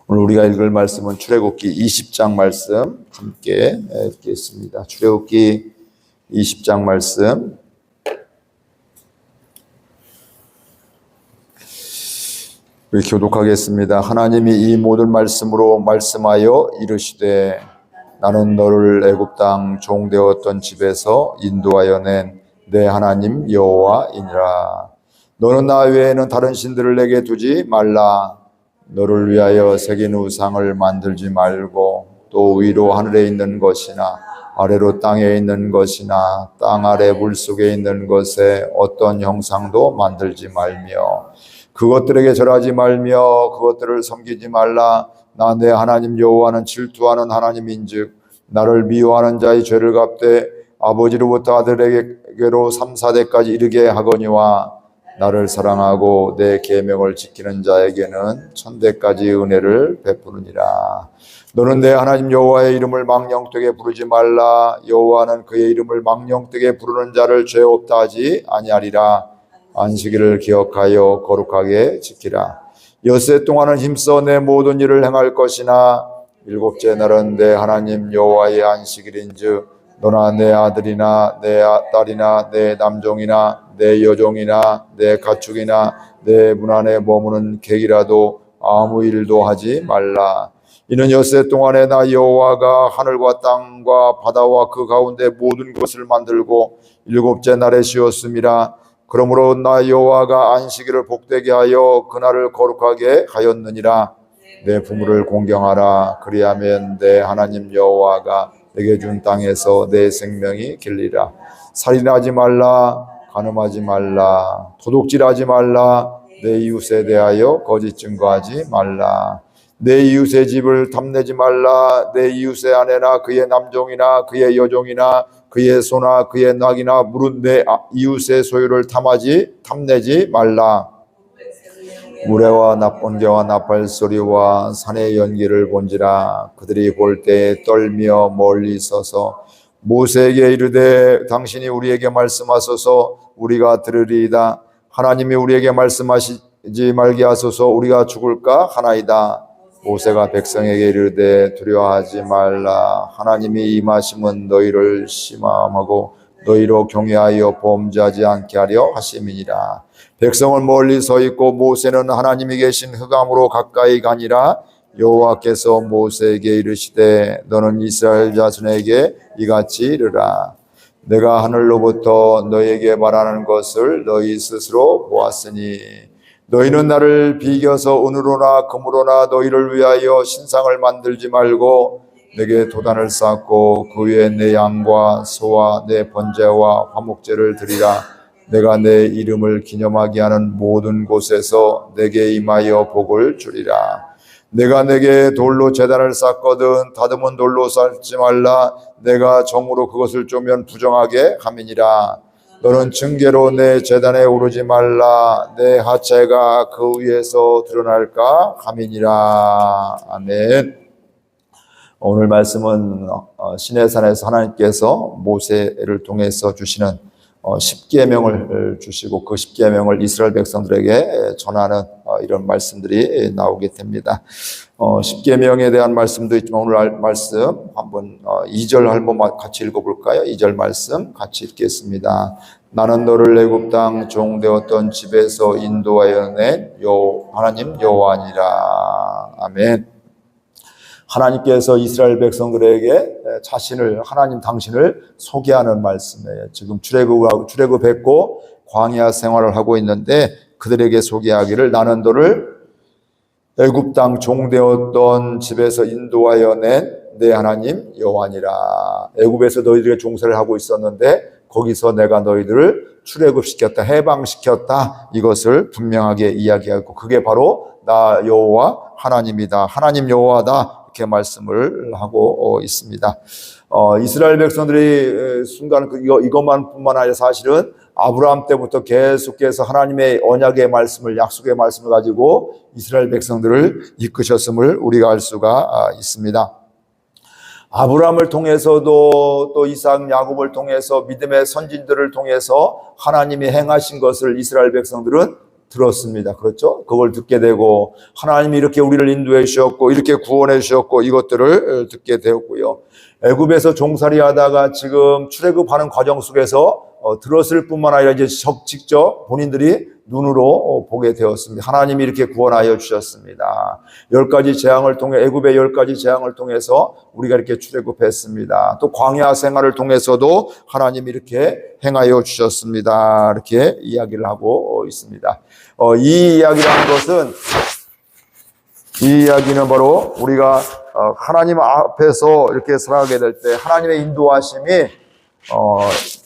오늘 우리가 읽을 말씀은 출애굽기 20장 말씀 함께 읽겠습니다. 출애굽기 20장 말씀 우리 교독하겠습니다. 하나님이 이 모든 말씀으로 말씀하여 이르시되 나는 너를 애굽 땅 종되었던 집에서 인도하여 낸 내 하나님 여호와이니라. 너는 나 외에는 다른 신들을 내게 두지 말라. 너를 위하여 새긴 우상을 만들지 말고 또 위로 하늘에 있는 것이나 아래로 땅에 있는 것이나 땅 아래 물속에 있는 것에 어떤 형상도 만들지 말며 그것들에게 절하지 말며 그것들을 섬기지 말라. 나 내 하나님 여호와는 질투하는 하나님인즉 나를 미워하는 자의 죄를 갚되 아버지로부터 아들에게로 3, 4대까지 이르게 하거니와 나를 사랑하고 내 계명을 지키는 자에게는 1000대까지 은혜를 베푸느니라. 너는 내 하나님 여호와의 이름을 망령되게 부르지 말라. 여호와는 그의 이름을 망령되게 부르는 자를 죄 없다 하지 아니하리라. 안식일을 기억하여 거룩하게 지키라. 엿새 동안은 힘써 내 모든 일을 행할 것이나 일곱째 날은 내 하나님 여호와의 안식일인즉 너나 내 아들이나 내 딸이나 내 남종이나 내 여종이나 내 가축이나 내 문 안에 머무는 객이라도 아무 일도 하지 말라. 이는 엿새 동안에 나 여호와가 하늘과 땅과 바다와 그 가운데 모든 것을 만들고 일곱째 날에 쉬었음이라. 그러므로 나 여호와가 안식일을 복되게 하여 그날을 거룩하게 하였느니라. 내 부모를 공경하라. 그리하면 내 하나님 여호와가 내게 준 땅에서 내 생명이 길리라. 살인하지 말라. 간음하지 말라. 도둑질하지 말라. 내 이웃에 대하여 거짓 증거하지 말라. 내 이웃의 집을 탐내지 말라. 내 이웃의 아내나 그의 남종이나 그의 여종이나 그의 소나 그의 낙이나 무릇 내 이웃의 소유를 탐내지 말라. 우레와 납번개와 나팔소리와 산의 연기를 본지라. 그들이 볼 때에 떨며 멀리 서서 모세에게 이르되 당신이 우리에게 말씀하소서 우리가 들으리이다. 하나님이 우리에게 말씀하시지 말게 하소서 우리가 죽을까 하나이다. 모세가 백성에게 이르되 두려워하지 말라. 하나님이 임하심은 너희를 심함하고 너희로 경외하여 범죄하지 않게 하려 하심이니라. 백성은 멀리 서 있고 모세는 하나님이 계신 흑암으로 가까이 가니라. 여호와께서 모세에게 이르시되 너는 이스라엘 자손에게 이같이 이르라. 내가 하늘로부터 너희에게 말하는 것을 너희 스스로 보았으니 너희는 나를 비겨서 은으로나 금으로나 너희를 위하여 신상을 만들지 말고 내게 도단을 쌓고 그 위에 내 양과 소와 내 번제와 화목제를 드리라. 내가 내 이름을 기념하게 하는 모든 곳에서 내게 임하여 복을 주리라. 내가 내게 돌로 제단을 쌓거든 다듬은 돌로 쌓지 말라. 내가 정으로 그것을 쪼면 부정하게 함이니라. 너는 징계로 내 제단에 오르지 말라. 내 하체가 그 위에서 드러날까 함이니라. 아멘. 오늘 말씀은 시내산에서 하나님께서 모세를 통해서 주시는 10계명을 주시고 그 10계명을 이스라엘 백성들에게 전하는 이런 말씀들이 나오게 됩니다. 10계명에 대한 말씀도 있지만 오늘 말씀 한번 2절 한번 같이 읽어볼까요? 2절 말씀 같이 읽겠습니다. 나는 너를 애굽 땅 종되었던 집에서 인도하여 낸 하나님 여호와니라. 아멘. 하나님께서 이스라엘 백성들에게 자신을 하나님 당신을 소개하는 말씀이에요. 지금 출애굽했고 광야 생활을 하고 있는데 그들에게 소개하기를 나는 너를 애굽 땅 종되었던 집에서 인도하여 낸 내 하나님 여호와니라. 애굽에서 너희들에게 종살이를 하고 있었는데 거기서 내가 너희들을 출애굽시켰다, 해방시켰다. 이것을 분명하게 이야기하고 그게 바로 나 여호와 하나님이다. 하나님 여호와다. 이렇게 말씀을 하고 있습니다. 이스라엘 백성들이 순간 이것만 뿐만 아니라 사실은 아브라함 때부터 계속해서 하나님의 언약의 말씀을 약속의 말씀을 가지고 이스라엘 백성들을 이끄셨음을 우리가 알 수가 있습니다. 아브라함을 통해서도 또 이삭, 야곱을 통해서 믿음의 선진들을 통해서 하나님이 행하신 것을 이스라엘 백성들은 들었습니다. 그렇죠? 그걸 듣게 되고 하나님이 이렇게 우리를 인도해 주셨고 이렇게 구원해 주셨고 이것들을 듣게 되었고요. 애굽에서 종살이 하다가 지금 출애굽하는 과정 속에서 들었을 뿐만 아니라 이제 직접 본인들이 눈으로 보게 되었습니다. 하나님이 이렇게 구원하여 주셨습니다. 10가지 재앙을 통해 애굽의 10가지 재앙을 통해서 우리가 이렇게 출애굽했습니다. 또 광야 생활을 통해서도 하나님이 이렇게 행하여 주셨습니다. 이렇게 이야기를 하고 있습니다. 이 이야기는 바로 우리가 하나님 앞에서 이렇게 살아가게 될 때 하나님의 인도하심이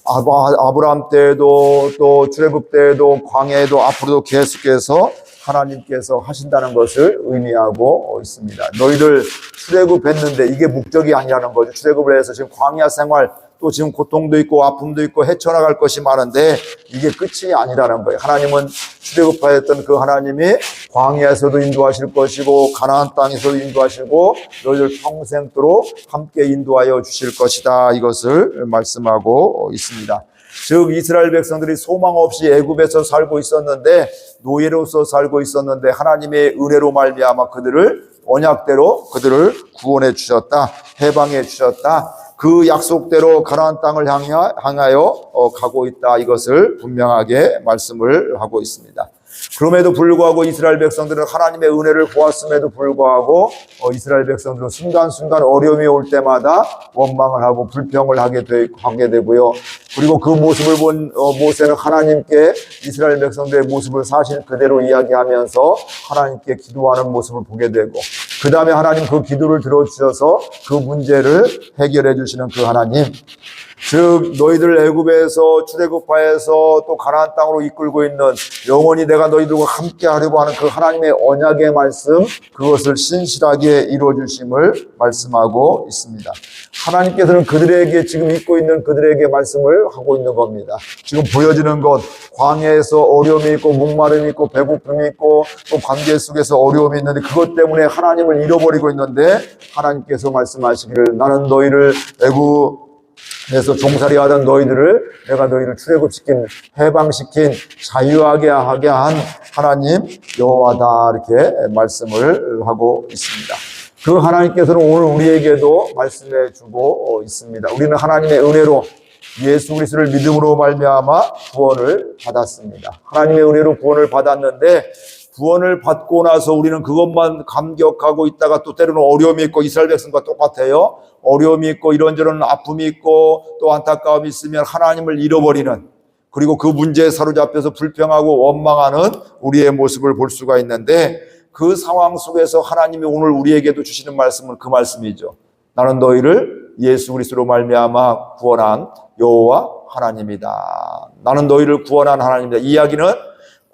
아브라함 때에도 또 출애굽 때에도 광야에도 앞으로도 계속해서 하나님께서 하신다는 것을 의미하고 있습니다. 너희들 출애굽했는데 이게 목적이 아니라는 거죠. 출애굽을 해서 지금 광야 생활 또 지금 고통도 있고 아픔도 있고 헤쳐나갈 것이 많은데 이게 끝이 아니라는 거예요. 하나님은 출애굽하였던 그 하나님이 광야에서도 인도하실 것이고 가나안 땅에서도 인도하시고 너희들 평생도록 함께 인도하여 주실 것이다. 이것을 말씀하고 있습니다. 즉 이스라엘 백성들이 소망 없이 애굽에서 살고 있었는데 노예로서 살고 있었는데 하나님의 은혜로 말미암아 그들을 언약대로 그들을 구원해 주셨다. 해방해 주셨다. 그 약속대로 가나안 땅을 향하여 가고 있다. 이것을 분명하게 말씀을 하고 있습니다. 그럼에도 불구하고 이스라엘 백성들은 하나님의 은혜를 보았음에도 불구하고 이스라엘 백성들은 순간순간 어려움이 올 때마다 원망을 하고 불평을 하게 되고요. 그리고 그 모습을 본 모세는 하나님께 이스라엘 백성들의 모습을 사실 그대로 이야기하면서 하나님께 기도하는 모습을 보게 되고 그 다음에 하나님 그 기도를 들어주셔서 그 문제를 해결해 주시는 그 하나님, 즉 너희들 애굽에서 출애굽하여서 또 가나안 땅으로 이끌고 있는 영원히 내가 너희들과 함께 하려고 하는 그 하나님의 언약의 말씀, 그것을 신실하게 이루어 주심을 말씀하고 있습니다. 하나님께서는 그들에게 지금 잊고 있는 그들에게 말씀을 하고 있는 겁니다. 지금 보여지는 것, 광야에서 어려움이 있고 목마름이 있고 배고픔이 있고 또 관계 속에서 어려움이 있는데 그것 때문에 하나님을 잃어버리고 있는데 하나님께서 말씀하시기를 나는 너희를 애굽에서 종살이 하던 너희들을 내가 너희를 출애굽시킨 해방시킨 자유하게 하게 한 하나님 여호와다 이렇게 말씀을 하고 있습니다. 그 하나님께서는 오늘 우리에게도 말씀해 주고 있습니다. 우리는 하나님의 은혜로 예수 그리스도를 믿음으로 말미암아 구원을 받았습니다. 하나님의 은혜로 구원을 받았는데 구원을 받고 나서 우리는 그것만 감격하고 있다가 또 때로는 어려움이 있고 이스라엘 백성과 똑같아요. 어려움이 있고 이런저런 아픔이 있고 또 안타까움이 있으면 하나님을 잃어버리는 그리고 그 문제에 사로잡혀서 불평하고 원망하는 우리의 모습을 볼 수가 있는데 그 상황 속에서 하나님이 오늘 우리에게도 주시는 말씀은 그 말씀이죠. 나는 너희를 예수 그리스도로 말미암아 구원한 여호와 하나님이다. 나는 너희를 구원한 하나님이다. 이 이야기는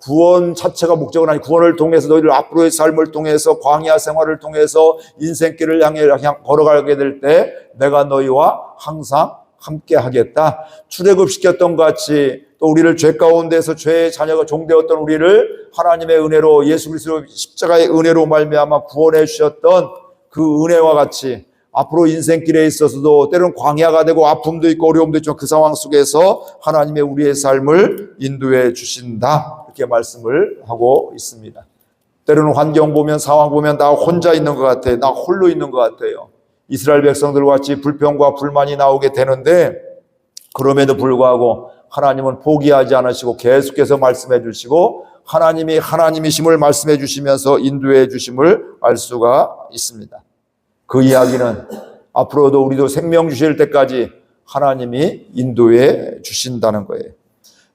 구원 자체가 목적은 아니고 구원을 통해서 너희들 앞으로의 삶을 통해서 광야 생활을 통해서 인생길을 향해 걸어가게 될 때 내가 너희와 항상 함께 하겠다. 출애굽시켰던 것 같이 또 우리를 죄 가운데서 죄의 자녀가 종되었던 우리를 하나님의 은혜로 예수 그리스도 십자가의 은혜로 말미암아 구원해 주셨던 그 은혜와 같이 앞으로 인생길에 있어서도 때로는 광야가 되고 아픔도 있고 어려움도 있지만 그 상황 속에서 하나님의 우리의 삶을 인도해 주신다. 이렇게 말씀을 하고 있습니다. 때로는 환경 보면 상황 보면 나 혼자 있는 것 같아요. 나 홀로 있는 것 같아요. 이스라엘 백성들과 같이 불평과 불만이 나오게 되는데 그럼에도 불구하고 하나님은 포기하지 않으시고 계속해서 말씀해 주시고 하나님이 하나님이심을 말씀해 주시면서 인도해 주심을 알 수가 있습니다. 그 이야기는 앞으로도 우리도 생명 주실 때까지 하나님이 인도해 주신다는 거예요.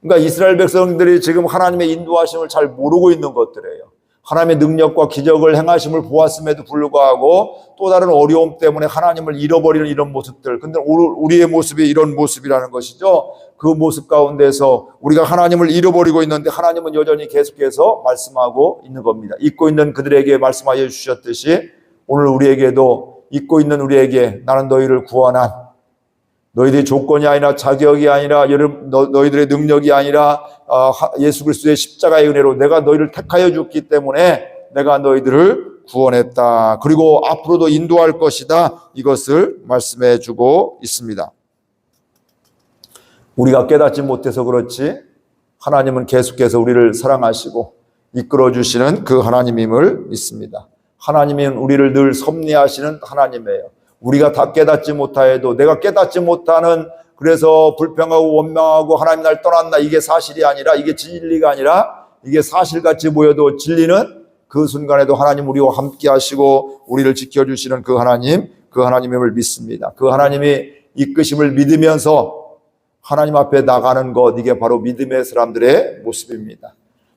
그러니까 이스라엘 백성들이 지금 하나님의 인도하심을 잘 모르고 있는 것들이에요. 하나님의 능력과 기적을 행하심을 보았음에도 불구하고 또 다른 어려움 때문에 하나님을 잃어버리는 이런 모습들. 근데 우리의 모습이 이런 모습이라는 것이죠. 그 모습 가운데서 우리가 하나님을 잃어버리고 있는데 하나님은 여전히 계속해서 말씀하고 있는 겁니다. 잊고 있는 그들에게 말씀하여 주셨듯이 오늘 우리에게도 잊고 있는 우리에게 나는 너희를 구원한 너희들의 조건이 아니라 자격이 아니라 너희들의 능력이 아니라 예수 그리스도의 십자가의 은혜로 내가 너희를 택하여 줬기 때문에 내가 너희들을 구원했다. 그리고 앞으로도 인도할 것이다. 이것을 말씀해 주고 있습니다. 우리가 깨닫지 못해서 그렇지 하나님은 계속해서 우리를 사랑하시고 이끌어 주시는 그 하나님임을 믿습니다. 하나님은 우리를 늘 섭리하시는 하나님이에요. 우리가 다 깨닫지 못하여도 내가 깨닫지 못하는 그래서 불평하고 원망하고 하나님 날 떠났나 이게 사실이 아니라 이게 진리가 아니라 이게 사실같이 보여도 진리는 그 순간에도 하나님 우리와 함께 하시고 우리를 지켜주시는 그 하나님임을 믿습니다. 그 하나님이 이끄심을 믿으면서 하나님 앞에 나가는 것, 이게 바로 믿음의 사람들의 모습입니다.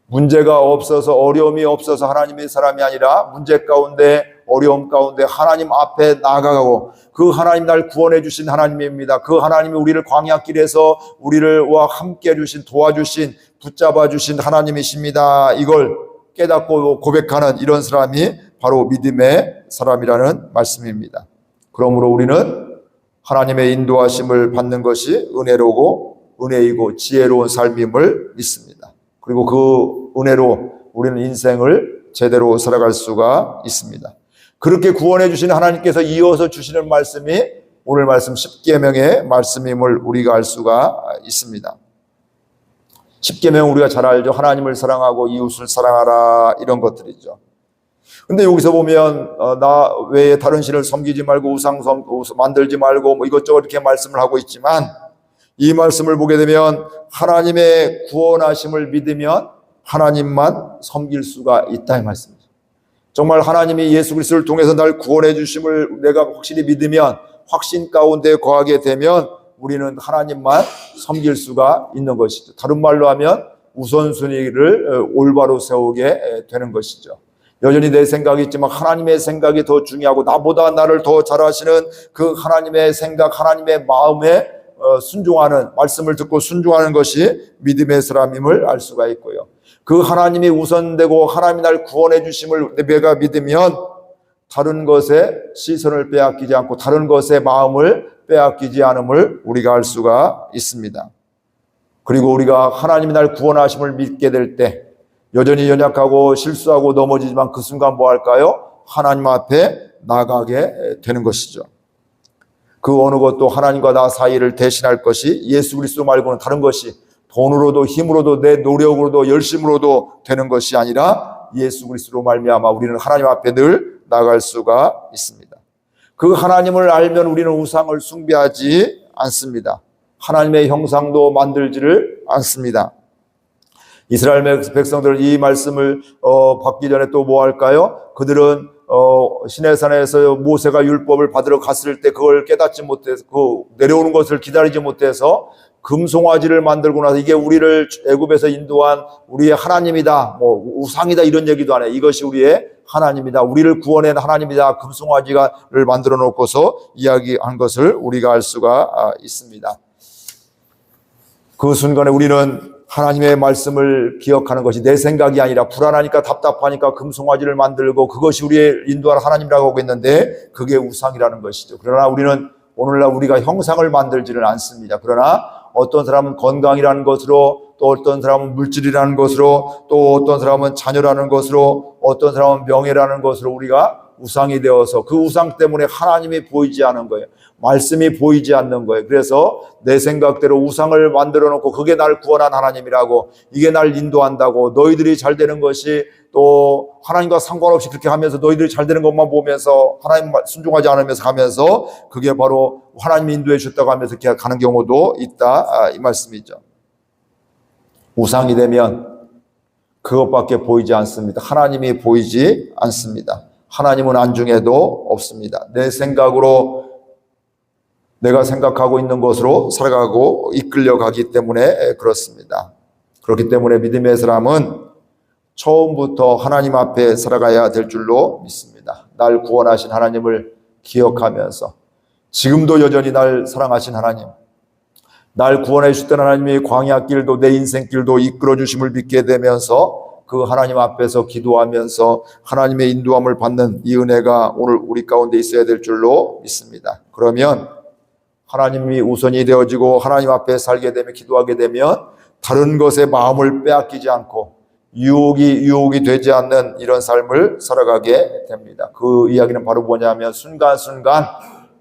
문제가 없어서 어려움이 없어서 하나님의 사람이 아니라 문제 가운데 어려움 가운데 하나님 앞에 나아가고 그 하나님 날 구원해 주신 하나님입니다. 그 하나님이 우리를 광야길에서 우리와 함께 해주신 도와주신 붙잡아 주신 하나님이십니다. 이걸 깨닫고 고백하는 이런 사람이 바로 믿음의 사람이라는 말씀입니다. 그러므로 우리는 하나님의 인도하심을 받는 것이 은혜이고 지혜로운 삶임을 믿습니다. 그리고 그 은혜로 우리는 인생을 제대로 살아갈 수가 있습니다. 그렇게 구원해 주신 하나님께서 이어서 주시는 말씀이 오늘 말씀 십계명의 말씀임을 우리가 알 수가 있습니다. 십계명 우리가 잘 알죠. 하나님을 사랑하고 이웃을 사랑하라 이런 것들이죠. 근데 여기서 보면 나 외에 다른 신을 섬기지 말고 우상 만들지 말고 뭐 이것저것 이렇게 말씀을 하고 있지만 이 말씀을 보게 되면 하나님의 구원하심을 믿으면 하나님만 섬길 수가 있다 이 말씀이죠. 정말 하나님이 예수 그리스도를 통해서 날 구원해 주심을 내가 확실히 믿으면 확신 가운데 거하게 되면 우리는 하나님만 섬길 수가 있는 것이죠. 다른 말로 하면 우선순위를 올바로 세우게 되는 것이죠. 여전히 내 생각이 있지만 하나님의 생각이 더 중요하고 나보다 나를 더 잘 아시는 그 하나님의 생각, 하나님의 마음에 순종하는, 말씀을 듣고 순종하는 것이 믿음의 사람임을 알 수가 있고요. 그 하나님이 우선되고 하나님이 날 구원해 주심을 내가 믿으면 다른 것에 시선을 빼앗기지 않고 다른 것에 마음을 빼앗기지 않음을 우리가 알 수가 있습니다. 그리고 우리가 하나님이 날 구원하심을 믿게 될 때 여전히 연약하고 실수하고 넘어지지만 그 순간 뭐 할까요? 하나님 앞에 나가게 되는 것이죠. 그 어느 것도 하나님과 나 사이를 대신할 것이 예수 그리스도 말고는 다른 것이 돈으로도 힘으로도 내 노력으로도 열심으로도 되는 것이 아니라 예수 그리스도로 말미암아 우리는 하나님 앞에 늘 나갈 수가 있습니다. 그 하나님을 알면 우리는 우상을 숭배하지 않습니다. 하나님의 형상도 만들지를 않습니다. 이스라엘 백성들 이 말씀을 받기 전에 또 뭐 할까요? 그들은 시내산에서 모세가 율법을 받으러 갔을 때 그걸 깨닫지 못해서 그 내려오는 것을 기다리지 못해서 금송아지를 만들고 나서 이게 우리를 애굽에서 인도한 우리의 하나님이다, 뭐 우상이다 이런 얘기도 안 해. 이것이 우리의 하나님이다, 우리를 구원한 하나님이다. 금송아지를 만들어 놓고서 이야기한 것을 우리가 알 수가 있습니다. 그 순간에 우리는 하나님의 말씀을 기억하는 것이 내 생각이 아니라 불안하니까 답답하니까 금송아지를 만들고 그것이 우리의 인도할 하나님이라고 하고 있는데 그게 우상이라는 것이죠. 그러나 우리는 오늘날 우리가 형상을 만들지는 않습니다. 그러나 어떤 사람은 건강이라는 것으로, 또 어떤 사람은 물질이라는 것으로, 또 어떤 사람은 자녀라는 것으로, 어떤 사람은 명예라는 것으로 우리가 우상이 되어서 그 우상 때문에 하나님이 보이지 않은 거예요. 말씀이 보이지 않는 거예요. 그래서 내 생각대로 우상을 만들어 놓고 그게 날 구원한 하나님이라고, 이게 날 인도한다고, 너희들이 잘 되는 것이 또 하나님과 상관없이 그렇게 하면서 너희들이 잘 되는 것만 보면서 하나님 순종하지 않으면서 가면서 그게 바로 하나님이 인도해 주셨다고 하면서 이렇게 가는 경우도 있다 이 말씀이죠. 우상이 되면 그것밖에 보이지 않습니다. 하나님이 보이지 않습니다. 하나님은 안중에도 없습니다. 내 생각으로 내가 생각하고 있는 것으로 살아가고 이끌려가기 때문에 그렇습니다. 그렇기 때문에 믿음의 사람은 처음부터 하나님 앞에 살아가야 될 줄로 믿습니다. 날 구원하신 하나님을 기억하면서 지금도 여전히 날 사랑하신 하나님, 날 구원해 주셨던 하나님이 광야길도 내 인생길도 이끌어 주심을 믿게 되면서 그 하나님 앞에서 기도하면서 하나님의 인도함을 받는 이 은혜가 오늘 우리 가운데 있어야 될 줄로 믿습니다. 그러면 하나님이 우선이 되어지고 하나님 앞에 살게 되면, 기도하게 되면 다른 것에 마음을 빼앗기지 않고 유혹이 되지 않는 이런 삶을 살아가게 됩니다. 그 이야기는 바로 뭐냐면 순간순간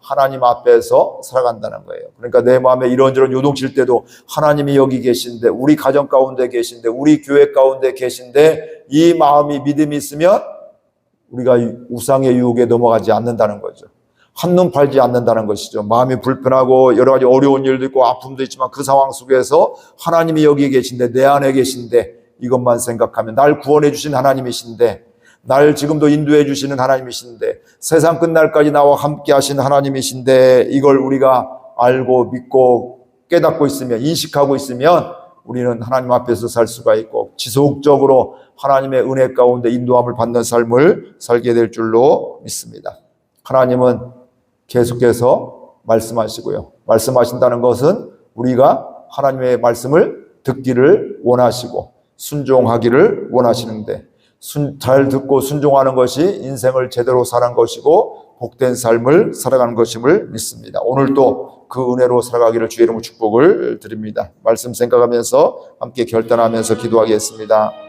하나님 앞에서 살아간다는 거예요. 그러니까 내 마음에 이런저런 요동칠 때도 하나님이 여기 계신데, 우리 가정 가운데 계신데, 우리 교회 가운데 계신데, 이 마음이 믿음이 있으면 우리가 우상의 유혹에 넘어가지 않는다는 거죠. 한눈 팔지 않는다는 것이죠. 마음이 불편하고 여러 가지 어려운 일도 있고 아픔도 있지만 그 상황 속에서 하나님이 여기 계신데, 내 안에 계신데, 이것만 생각하면 날 구원해 주신 하나님이신데, 날 지금도 인도해 주시는 하나님이신데, 세상 끝날까지 나와 함께 하신 하나님이신데, 이걸 우리가 알고 믿고 깨닫고 있으면, 인식하고 있으면 우리는 하나님 앞에서 살 수가 있고 지속적으로 하나님의 은혜 가운데 인도함을 받는 삶을 살게 될 줄로 믿습니다. 하나님은 계속해서 말씀하시고요. 말씀하신다는 것은 우리가 하나님의 말씀을 듣기를 원하시고 순종하기를 원하시는데, 잘 듣고 순종하는 것이 인생을 제대로 사는 것이고 복된 삶을 살아가는 것임을 믿습니다. 오늘도 그 은혜로 살아가기를 주의 이름으로 축복을 드립니다. 말씀 생각하면서 함께 결단하면서 기도하겠습니다.